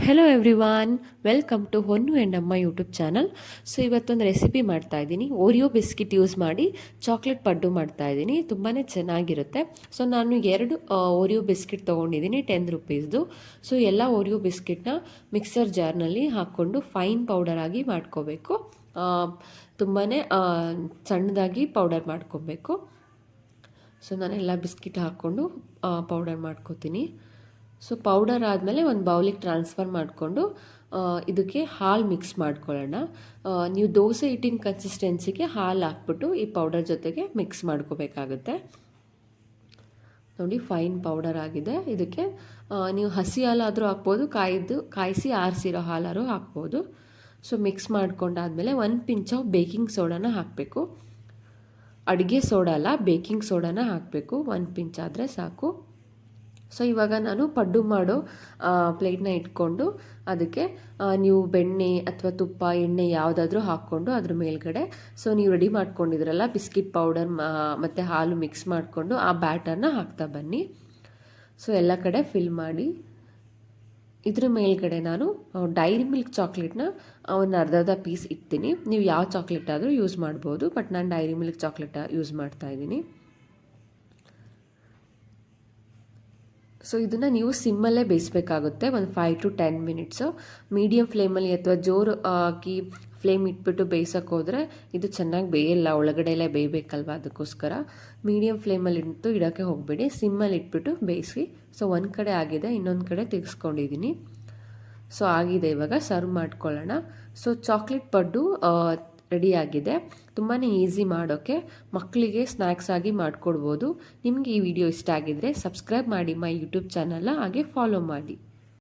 Hello everyone, welcome to ಹೊನ್ನು and ಅಮ್ಮ YouTube channel. So ಇವತ್ತೊಂದು ರೆಸಿಪಿ ಮಾಡ್ತಾ ಇದ್ದೀನಿ. ಓರಿಯೋ ಬಿಸ್ಕಿಟ್ ಯೂಸ್ ಮಾಡಿ ಚಾಕ್ಲೇಟ್ ಪಡ್ಡು ಮಾಡ್ತಾ ಇದ್ದೀನಿ. ತುಂಬಾ ಚೆನ್ನಾಗಿರುತ್ತೆ. ಸೊ ನಾನು 2 ಓರಿಯೋ ಬಿಸ್ಕಿಟ್ ತೊಗೊಂಡಿದ್ದೀನಿ 10 ರುಪೀಸ್ದು. ಸೊ ಎಲ್ಲ ಓರಿಯೋ ಬಿಸ್ಕಿಟ್ನ ಮಿಕ್ಸರ್ ಜಾರ್ನಲ್ಲಿ ಹಾಕ್ಕೊಂಡು ಫೈನ್ ಪೌಡರ್ ಆಗಿ ಮಾಡ್ಕೋಬೇಕು. ತುಂಬಾ ಸಣ್ಣದಾಗಿ ಪೌಡರ್ ಮಾಡ್ಕೊಬೇಕು. ಸೊ ನಾನೆಲ್ಲ ಬಿಸ್ಕಿಟ್ ಹಾಕ್ಕೊಂಡು ಪೌಡರ್ ಮಾಡ್ಕೋತೀನಿ. ಸೊ ಪೌಡರ್ ಆದಮೇಲೆ ಒಂದು ಬೌಲಿಗೆ ಟ್ರಾನ್ಸ್ಫರ್ ಮಾಡಿಕೊಂಡು ಇದಕ್ಕೆ ಹಾಲು ಮಿಕ್ಸ್ ಮಾಡ್ಕೊಳ್ಳೋಣ. ನೀವು ದೋಸೆ ಹಿಟ್ಟಿನ ಕನ್ಸಿಸ್ಟೆನ್ಸಿಗೆ ಹಾಲು ಹಾಕ್ಬಿಟ್ಟು ಈ ಪೌಡರ್ ಜೊತೆಗೆ ಮಿಕ್ಸ್ ಮಾಡ್ಕೋಬೇಕಾಗುತ್ತೆ. ನೋಡಿ, ಫೈನ್ ಪೌಡರ್ ಆಗಿದೆ. ಇದಕ್ಕೆ ನೀವು ಹಸಿ ಹಾಲಾದರೂ ಹಾಕ್ಬೋದು, ಕಾಯಿಸಿ ಆರಿಸಿರೋ ಹಾಲಾದರೂ ಹಾಕ್ಬೋದು. ಸೊ ಮಿಕ್ಸ್ ಮಾಡ್ಕೊಂಡಾದಮೇಲೆ 1 ಪಿಂಚ್ ಆಫ್ ಬೇಕಿಂಗ್ ಸೋಡಾನ ಹಾಕಬೇಕು. ಅಡುಗೆ ಸೋಡಾ ಅಲ್ಲ, ಬೇಕಿಂಗ್ ಸೋಡಾನ ಹಾಕಬೇಕು. 1 ಪಿಂಚ್ ಆದರೆ ಸಾಕು. ಸೊ ಇವಾಗ ನಾನು ಪಡ್ಡು ಮಾಡೋ ಪ್ಲೇಟ್ನ ಇಟ್ಕೊಂಡು ಅದಕ್ಕೆ ನೀವು ಬೆಣ್ಣೆ ಅಥವಾ ತುಪ್ಪ, ಎಣ್ಣೆ ಯಾವುದಾದ್ರೂ ಹಾಕ್ಕೊಂಡು ಅದ್ರ ಮೇಲ್ಗಡೆ ಸೊ ನೀವು ರೆಡಿ ಮಾಡ್ಕೊಂಡಿದ್ರಲ್ಲ ಬಿಸ್ಕಿಟ್ ಪೌಡರ್ ಮತ್ತು ಹಾಲು ಮಿಕ್ಸ್ ಮಾಡಿಕೊಂಡು ಆ ಬ್ಯಾಟರ್ನ ಹಾಕ್ತಾ ಬನ್ನಿ. ಸೊ ಎಲ್ಲ ಕಡೆ ಫಿಲ್ ಮಾಡಿ ಇದ್ರ ಮೇಲ್ಗಡೆ ನಾನು ಡೈರಿ ಮಿಲ್ಕ್ ಚಾಕ್ಲೇಟ್ನ ಒಂದು ಅರ್ಧ ಪೀಸ್ ಇಡ್ತೀನಿ. ನೀವು ಯಾವ ಚಾಕ್ಲೇಟ್ ಆದರೂ ಯೂಸ್ ಮಾಡ್ಬೋದು, ಬಟ್ ನಾನು ಡೈರಿ ಮಿಲ್ಕ್ ಚಾಕ್ಲೇಟ ಯೂಸ್ ಮಾಡ್ತಾ ಇದ್ದೀನಿ. ಸೊ ಇದನ್ನು ನೀವು ಸಿಮ್ಮಲ್ಲೇ ಬೇಯಿಸಬೇಕಾಗುತ್ತೆ ಒಂದು 5 to 10 ಮಿನಿಟ್ಸು. ಮೀಡಿಯಮ್ ಫ್ಲೇಮಲ್ಲಿ ಅಥವಾ ಜೋರು ಹಾಕಿ ಫ್ಲೇಮ್ ಇಟ್ಬಿಟ್ಟು ಬೇಯಿಸೋಕೆ ಹೋದರೆ ಇದು ಚೆನ್ನಾಗಿ ಬೇಯಲ್ಲ, ಒಳಗಡೆ ಎಲ್ಲ ಬೇಯಬೇಕಲ್ವ, ಅದಕ್ಕೋಸ್ಕರ ಮೀಡಿಯಮ್ ಫ್ಲೇಮಲ್ಲಿ ಇಡೋಕ್ಕೆ ಹೋಗಬೇಡಿ, ಸಿಮ್ಮಲ್ಲಿ ಇಟ್ಬಿಟ್ಟು ಬೇಯಿಸಿ. ಸೊ ಒಂದು ಕಡೆ ಆಗಿದೆ, ಇನ್ನೊಂದು ಕಡೆ ತಿರ್ಗಿಸ್ಕೊಂಡಿದ್ದೀನಿ. ಸೊ ಆಗಿದೆ, ಇವಾಗ ಸರ್ವ್ ಮಾಡ್ಕೊಳ್ಳೋಣ. ಸೊ ಚಾಕ್ಲೇಟ್ ಪಡ್ಡು ರೆಡಿಯಾಗಿದೆ. ತುಂಬಾ ಈಸಿ ಮಾಡೋಕ್ಕೆ, ಮಕ್ಕಳಿಗೆ ಸ್ನ್ಯಾಕ್ಸ್ ಆಗಿ ಮಾಡಿಕೊಡ್ಬೋದು. ನಿಮಗೆ ಈ ವಿಡಿಯೋ ಇಷ್ಟ ಆಗಿದ್ದರೆ ಸಬ್ಸ್ಕ್ರೈಬ್ ಮಾಡಿ ಮೈ ಯೂಟ್ಯೂಬ್ ಚಾನಲ್ನ, ಹಾಗೆ ಫಾಲೋ ಮಾಡಿ.